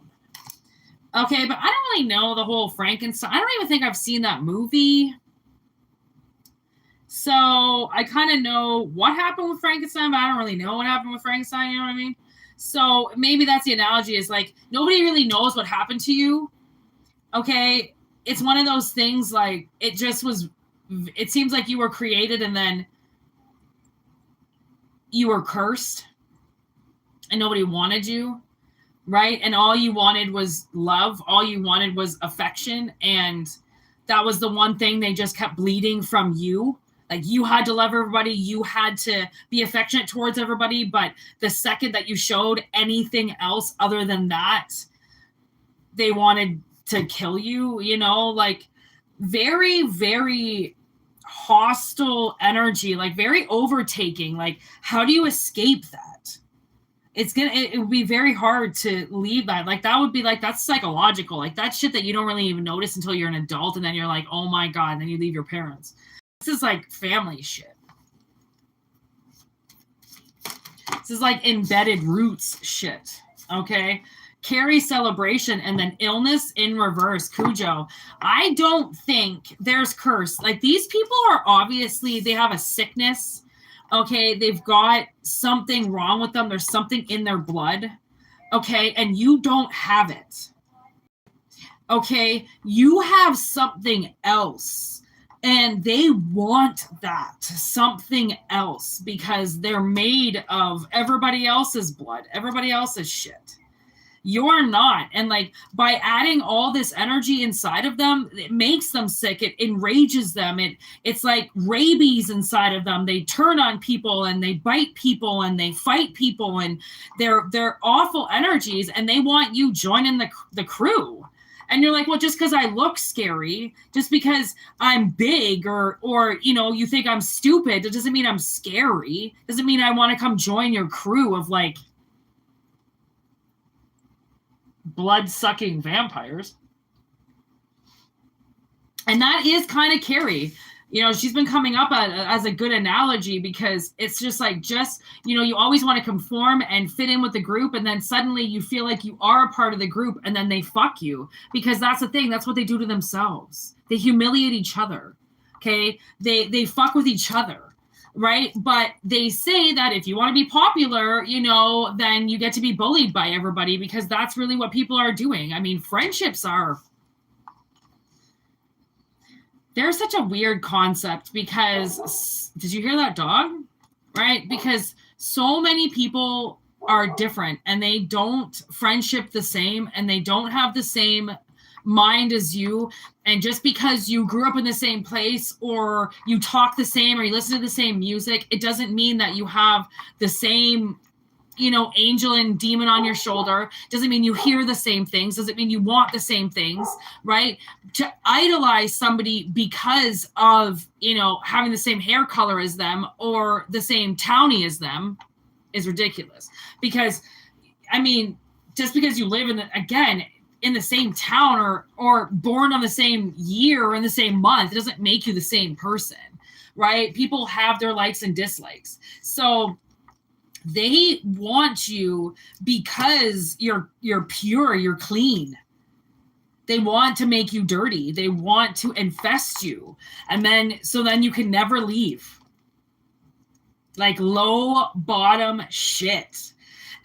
Okay, but I don't really know the whole Frankenstein. I don't even think I've seen that movie. So I kind of know what happened with Frankenstein, but I don't really know what happened with Frankenstein, you know what I mean? So maybe that's the analogy, is like, nobody really knows what happened to you. Okay, it's one of those things like, it seems like you were created and then you were cursed and nobody wanted you. Right? And all you wanted was love. All you wanted was affection. And that was the one thing they just kept bleeding from you. Like, you had to love everybody. You had to be affectionate towards everybody. But the second that you showed anything else other than that, they wanted to kill you, you know, like very, very hostile energy, like very overtaking. Like, how do you escape that? It would be very hard to leave that. Like, that would be like, that's psychological. Like, that's shit that you don't really even notice until you're an adult. And then you're like, oh my God. And then you leave your parents. This is like family shit. This is like embedded roots shit. Okay. Carry celebration and then illness in reverse. Cujo. I don't think there's curse. Like, these people are obviously, they have a sickness. Okay, they've got something wrong with them. There's something in their blood. Okay, and you don't have it. Okay, you have something else. And they want that something else because they're made of everybody else's blood, everybody else's shit. You're not. And like, by adding all this energy inside of them, it makes them sick. It enrages them. It's like rabies inside of them. They turn on people and they bite people and they fight people, and they're awful energies, and they want you joining the crew. And you're like, well, just because I look scary, just because I'm big or you know, you think I'm stupid, it doesn't mean I'm scary. It doesn't mean I want to come join your crew of like blood-sucking vampires. And that is kind of Carrie. You know, she's been coming up as a good analogy, because it's just like, you know, you always want to conform and fit in with the group, and then suddenly you feel like you are a part of the group, and then they fuck you, because that's the thing. That's what they do to themselves. They humiliate each other. Okay? They fuck with each other. Right? But they say that if you want to be popular, you know, then you get to be bullied by everybody, because that's really what people are doing. I mean, friendships are, they're such a weird concept, because did you hear that dog? Right? Because so many people are different, and they don't friendship the same, and they don't have the same mind as you. And just because you grew up in the same place, or you talk the same, or you listen to the same music, it doesn't mean that you have the same angel and demon on your shoulder. Doesn't mean you hear the same things. Doesn't mean you want the same things, right? To idolize somebody because of, having the same hair color as them or the same townie as them is ridiculous. Because, just because you live in the same town or born on the same year or in the same month, it doesn't make you the same person, right? People have their likes and dislikes. So they want you because you're pure, you're clean. They want to make you dirty. They want to infest you. And then you can never leave. Like low bottom shit.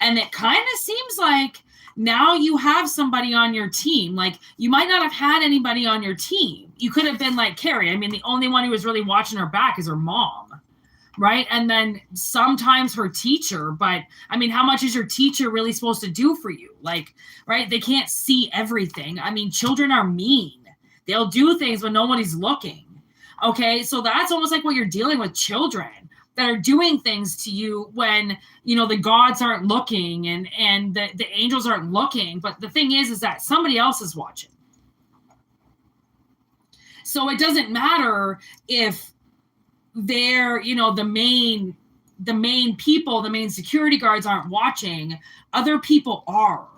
And it kind of seems like now you have somebody on your team. Like you might not have had anybody on your team. You could have been like Carrie. The only one who was really watching her back is her mom. Right. And then sometimes her teacher, but how much is your teacher really supposed to do for you? Like, right. They can't see everything. Children are mean. They'll do things when nobody's looking. Okay. So that's almost like what you're dealing with, children that are doing things to you when, the gods aren't looking and the angels aren't looking. But the thing is that somebody else is watching. So it doesn't matter if they're, the main people, the main security guards aren't watching. Other people are.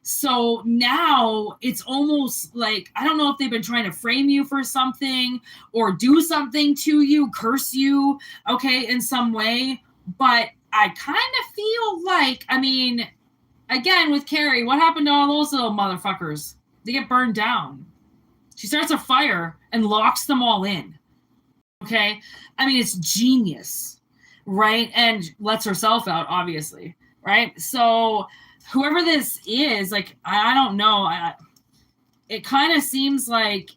So now it's almost like, I don't know if they've been trying to frame you for something or do something to you, curse you, okay, in some way. But I kind of feel like, again, with Carrie, what happened to all those little motherfuckers? They get burned down. She starts a fire and locks them all in. Okay. It's genius, right? And lets herself out, obviously. Right. So whoever this is, like, I don't know. It kind of seems like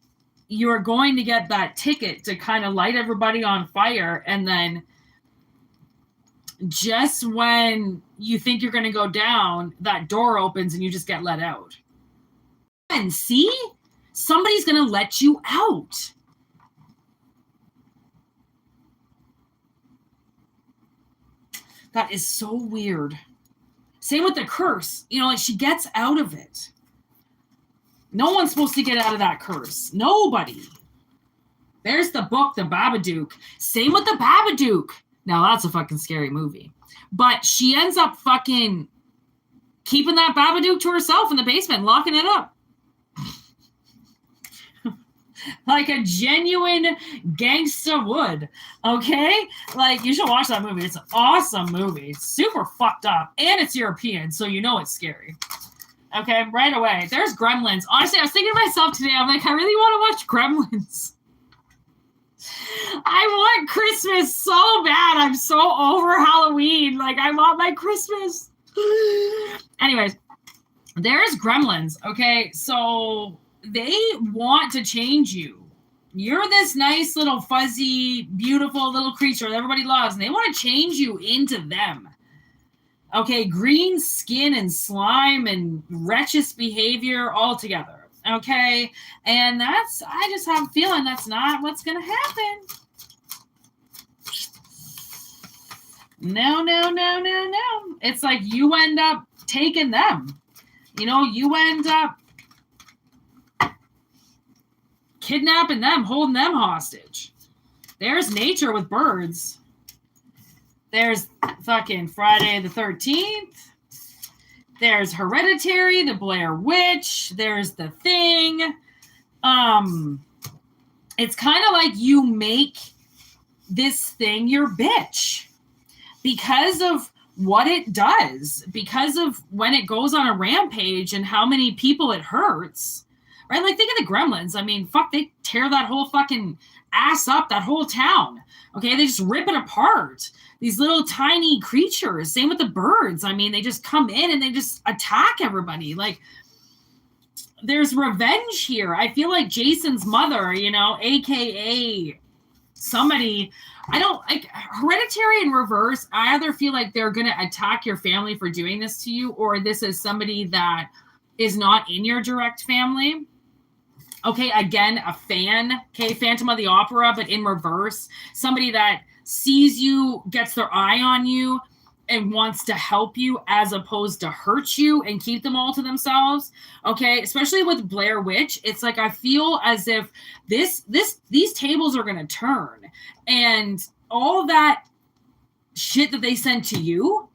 you're going to get that ticket to kind of light everybody on fire. And then just when you think you're going to go down, that door opens and you just get let out. And see, somebody's going to let you out. That is so weird. Same with the curse. Like she gets out of it. No one's supposed to get out of that curse. Nobody. There's the book, The Babadook. Same with the Babadook. Now that's a fucking scary movie. But she ends up fucking keeping that Babadook to herself in the basement, locking it up. Like a genuine gangsta would. Okay? Like, you should watch that movie. It's an awesome movie. It's super fucked up. And it's European, so it's scary. Okay? Right away. There's Gremlins. Honestly, I was thinking to myself today, I'm like, I really want to watch Gremlins. I want Christmas so bad. I'm so over Halloween. Like, I want my Christmas. Anyways, there's Gremlins. Okay? So they want to change you. You're this nice little fuzzy, beautiful little creature that everybody loves, and they want to change you into them. Okay, green skin and slime and wretched behavior all together. Okay, and I just have a feeling that's not what's going to happen. No. It's like you end up taking them. You end up kidnapping them, holding them hostage. There's nature with birds. There's fucking Friday the 13th. There's Hereditary, The Blair Witch. There's The Thing. It's kind of like you make this thing your bitch because of what it does, because of when it goes on a rampage and how many people it hurts. Right? Like, think of the Gremlins. Fuck, they tear that whole fucking ass up, that whole town. Okay? They just rip it apart. These little tiny creatures. Same with the birds. They just come in and they just attack everybody. Like, there's revenge here. I feel like Jason's mother, AKA somebody. I don't like Hereditary in reverse. I either feel like they're going to attack your family for doing this to you, or this is somebody that is not in your direct family. Okay, again, a fan. Okay, Phantom of the Opera, but in reverse. Somebody that sees you, gets their eye on you, and wants to help you as opposed to hurt you and keep them all to themselves. Okay, especially with Blair Witch, it's like I feel as if these tables are going to turn, and all that shit that they sent to you,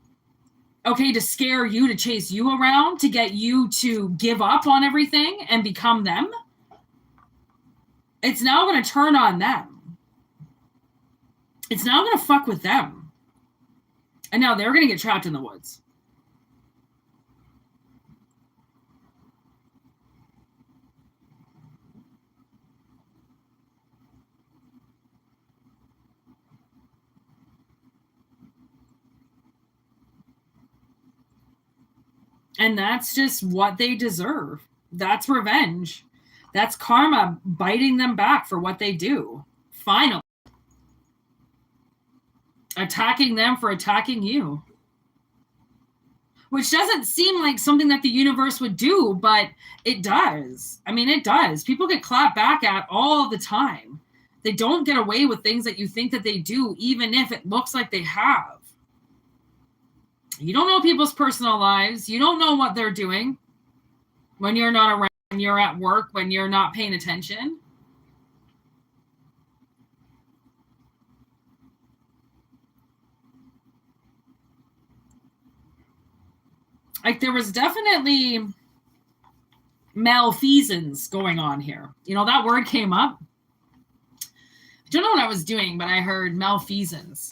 okay, to scare you, to chase you around, to get you to give up on everything and become them, it's now going to turn on them. It's now going to fuck with them. And now they're going to get trapped in the woods. And that's just what they deserve. That's revenge. That's karma biting them back for what they do. Finally. Attacking them for attacking you. Which doesn't seem like something that the universe would do, but it does. I mean, it does. People get clapped back at all the time. They don't get away with things that you think that they do, even if it looks like they have. You don't know people's personal lives. You don't know what they're doing when you're not around, when you're at work, when you're not paying attention. Like, there was definitely malfeasance going on here. You know, that word came up. I don't know what I was doing, but I heard malfeasance.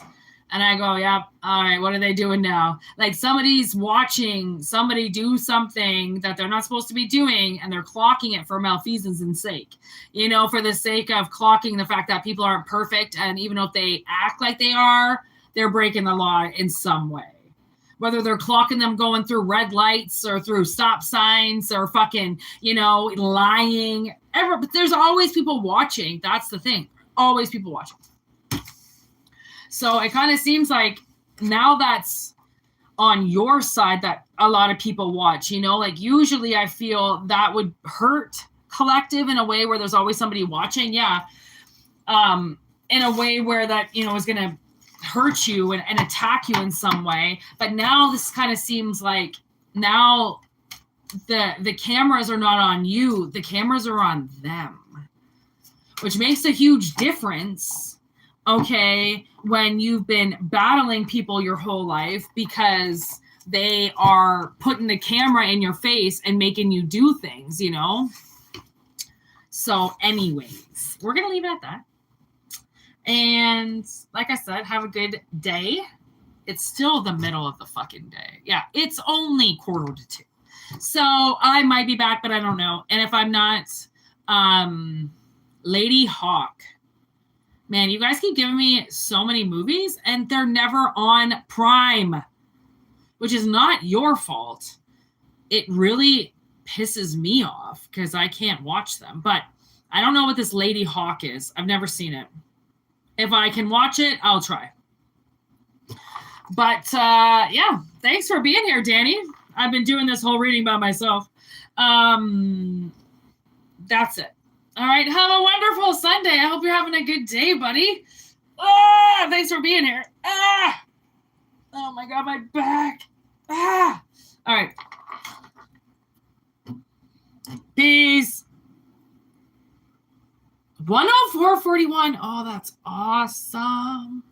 And I go, yeah, all right, what are they doing now? Like, somebody's watching somebody do something that they're not supposed to be doing, and they're clocking it for malfeasance sake. You know, for the sake of clocking the fact that people aren't perfect, and even if they act like they are, they're breaking the law in some way. Whether they're clocking them going through red lights or through stop signs or fucking, you know, lying. But there's always people watching. That's the thing. Always people watching. So it kind of seems like now that's on your side that a lot of people watch, you know, like usually I feel that would hurt collective in a way where there's always somebody watching. Yeah. In a way where that, you know, is going to hurt you and attack you in some way. But now this kind of seems like now the cameras are not on you. The cameras are on them, which makes a huge difference. Okay. When you've been battling people your whole life because they are putting the camera in your face and making you do things, you know? So anyways, we're going to leave it at that. And like I said, have a good day. It's still the middle of the fucking day. Yeah, it's only 1:45. So I might be back, but I don't know. And if I'm not, Lady Hawk. Man, you guys keep giving me so many movies, and they're never on Prime, which is not your fault. It really pisses me off because I can't watch them. But I don't know what this Lady Hawk is. I've never seen it. If I can watch it, I'll try. But, yeah, thanks for being here, Danny. I've been doing this whole reading by myself. That's it. All right, have a wonderful Sunday. I hope you're having a good day, buddy. Thanks for being here. Oh, my God, my back. All right. Peace. 104.41. Oh, that's awesome.